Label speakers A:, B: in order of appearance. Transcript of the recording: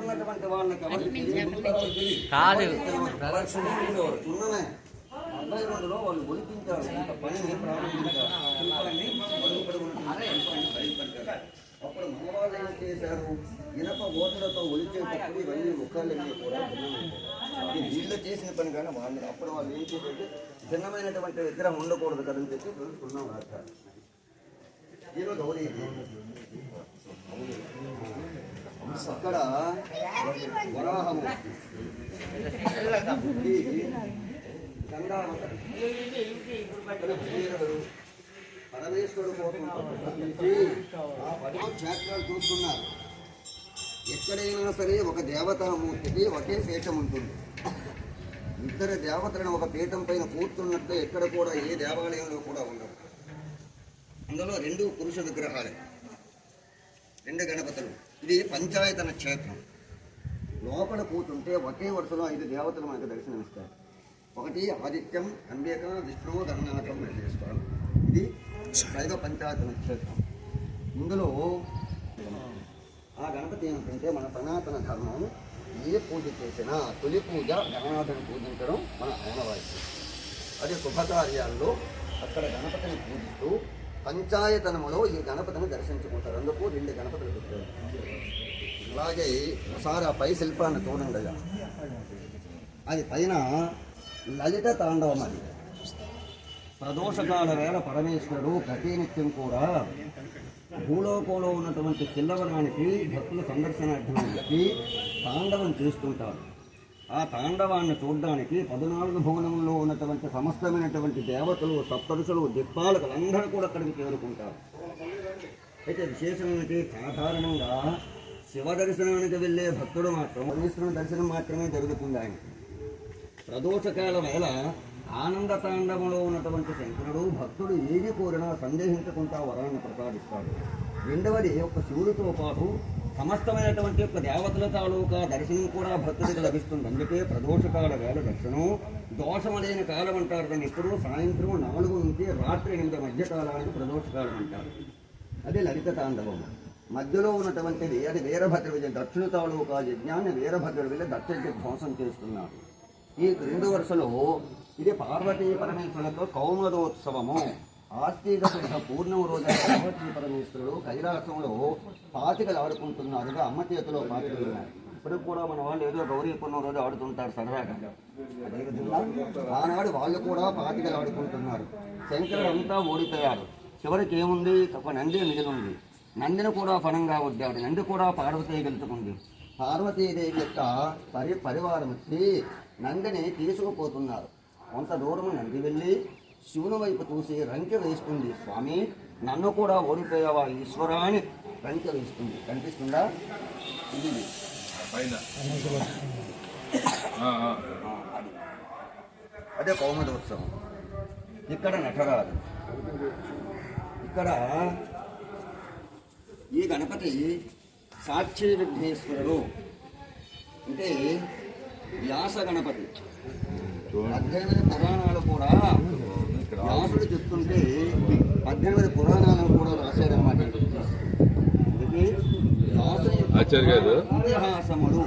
A: ఉన్నటువంటి వాళ్ళకి
B: కాదు
A: ఉన్నమే 42లో వాళ్ళు ఒలిపించారు. ఇంత పనిని ప్రారంభించారు. అప్పుడు మగవాళ్ళు ఏం చేశారు? ఇనప ఓటలతో ఒలిచేటప్పుడు ఇవన్నీ ముఖాలన్నీ కూడా భిన్నమైపోయాయి. వీళ్ళు చేసిన పని కానీ వాళ్ళు అప్పుడు వాళ్ళు ఏం చేసేది భిన్నమైనటువంటి విగ్రహం ఉండకూడదు కదని చెప్పి తెలుసుకున్నాం. రాస్తారు ఈరోజు గౌరీ అక్కడ వరాహము పరమేశ్వరుడు కోసం ఆ 10 క్షేత్రాలు చూస్తున్నారు. ఎక్కడైనా సరే ఒక దేవతామూర్తికి ఒకే పీఠం ఉంటుంది. ఇద్దరు దేవతలను ఒక పీఠం పైన కూర్చున్నట్టు ఎక్కడ కూడా ఏ దేవాలయంలో కూడా ఉండవు. అందులో 2 పురుష విగ్రహాలే, 2 గణపతులు. ఇది పంచాయతన క్షేత్రం. లోపల కూర్చుంటే ఒకే వరుసలో 5 దేవతలు మనకు దర్శనమిస్తారు. ఒకటి ఆదిత్యం, అంబిక, విష్ణువు, గణనాథం, మహేశ్వరం. ఇది శైవ పంచాయతన క్షేత్రం. ఇందులో ఆ గణపతి ఏమిటంటే మన సనాతన ధర్మం ఏ పూజ చేసినా తొలి పూజ గణనాథుని పూజించడం మన ఆనవాయితీ. అదే శుభకార్యాల్లో అక్కడ గణపతిని పూజిస్తూ పంచాయతనములో ఈ గణపతిని దర్శించుకుంటారు. అందుకు 2 గణపతులు పెట్టారు. అలాగే ఒకసారి ఆ పై శిల్పాన్ని చూడండి. అది పైన లలిత తాండవం. అది ప్రదోషకాల వేళ పరమేశ్వరుడు ప్రతినిత్యం కూడా భూలోకంలో ఉన్నటువంటి కిల్లవనానికి భక్తుల సందర్శనార్థానికి తాండవం చేస్తుంటారు. ఆ తాండవాన్ని చూడడానికి 14 భువనంలో ఉన్నటువంటి సమస్తమైనటువంటి దేవతలు, సప్తరుషులు, దిక్పాలకులందరూ కూడా అక్కడికి చేరుకుంటారు. అయితే విశేషమైనది సాధారణంగా శివ దర్శనానికి వెళ్ళే భక్తుడు మాత్రం పరమేశ్వరుని దర్శనం మాత్రమే జరుగుతుంది. ఆయనకి ప్రదోషకాల వేళ ఆనంద తాండవంలో ఉన్నటువంటి శంకరుడు భక్తుడు ఏది కోరినా సందేహించకుండా వరాన్ని ప్రసాదిస్తాడు. రెండవది ఒక శివుడితో పాటు సమస్తమైనటువంటి యొక్క దేవతల తాలూకా దర్శనం కూడా భక్తుడికి లభిస్తుంది. అందుకే ప్రదోషకాల వేళ దర్శనం దోషము లేని కాలం అంటారు. దాన్ని ఎప్పుడూ సాయంత్రం 4 నుంచి రాత్రి 8 మధ్యకాలానికి ప్రదోషకాలం అంటారు. అదే లలిత తాండవం. మధ్యలో ఉన్నటువంటిది అది వీరభద్ర విజయ దక్షిణ తాలూకా యజ్ఞాన్ని వీరభద్రుడు వెళ్ళి దక్షిణ ధ్వంసం చేస్తున్నారు. ఈ 2 వరుసలో ఇది పార్వతీ పరమేశ్వరులతో కౌమదోత్సవము. ఆస్తిక శుద్ధ పూర్ణమ రోజు పార్వతీ పరమేశ్వరుడు కైలాసంలో పాతికలు ఆడుకుంటున్నారుగా. అమ్మ చేతిలో పాతికలు ఉన్నాయి. ఇప్పుడు కూడా మన వాళ్ళు ఏదో గౌరీ పూర్ణం రోజు ఆడుతుంటారు సరదాగా. అదేవిధంగా ఆనాడు వాళ్ళు కూడా పాతికలు ఆడుకుంటున్నారు. శంకరుడు అంతా ఓడిపోయాడు. చివరికి ఏముంది? ఒక నంది మిగిలింది. నందిని కూడా ఫలంగా వడ్డాడు. నంది కూడా పార్వతీ గెలుచుకుంది. పార్వతీదేవి యొక్క పరివారం వచ్చి నందిని తీసుకుపోతున్నారు. కొంత దూరం నంది వెళ్ళి శివుని వైపు చూసి రంకె వేస్తుంది. స్వామి, నన్ను కూడా ఓడిపోయావా ఈశ్వరా అని రంకె వేస్తుంది. కనిపిస్తుందా? ఇది అదే కౌమదోత్సవం. ఇక్కడ నటరాజు. ఇక్కడ ఈ గణపతి సాక్షి విఘ్నేశ్వరుడు అంటే వ్యాస గణపతి. 18 పురాణాలు కూడా వ్యాసుడు చెప్తుంటే 18 పురాణాలను కూడా రాశారన్నమాట. ఇది వ్యాస ఇతిహాసములు.